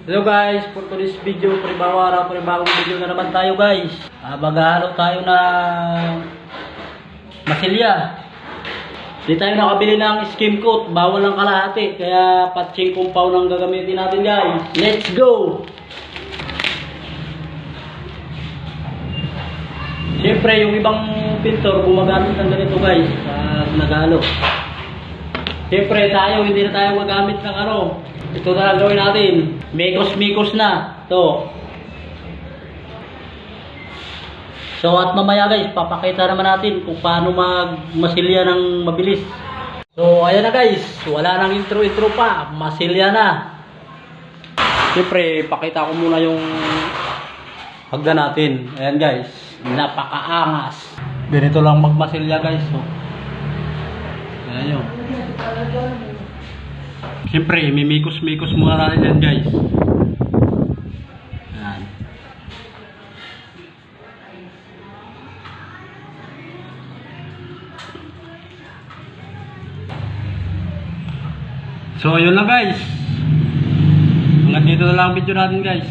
Hello guys, for today's video, panibagong video na naman tayo guys. Maghahalo tayo ng masilya. Hindi tayo nakabili ng skim coat, bawal ng kalahati. Kaya patching compound ang gagamitin natin guys. Let's go! Siyempre yung ibang pintor gumagamit ng ganito guys pag naghalo. Siyempre tayo hindi na tayo magamit ng ano. Ito na lang gawin natin. Mikos-mikos na. Ito. So at mamaya guys, papakita naman natin kung paano magmasilya ng mabilis. So ayan na guys, wala nang intro-intro pa. Masilya na. Siyempre, pakita ko muna yung hagdan natin. Ayan guys, napakaangas. Ganito lang magmasilya guys. So, ayan yun. Siyempre, mimikos-mikos muna natin yan guys. Ayan. So, yun lang guys. Hanggang dito na lang ang video natin guys.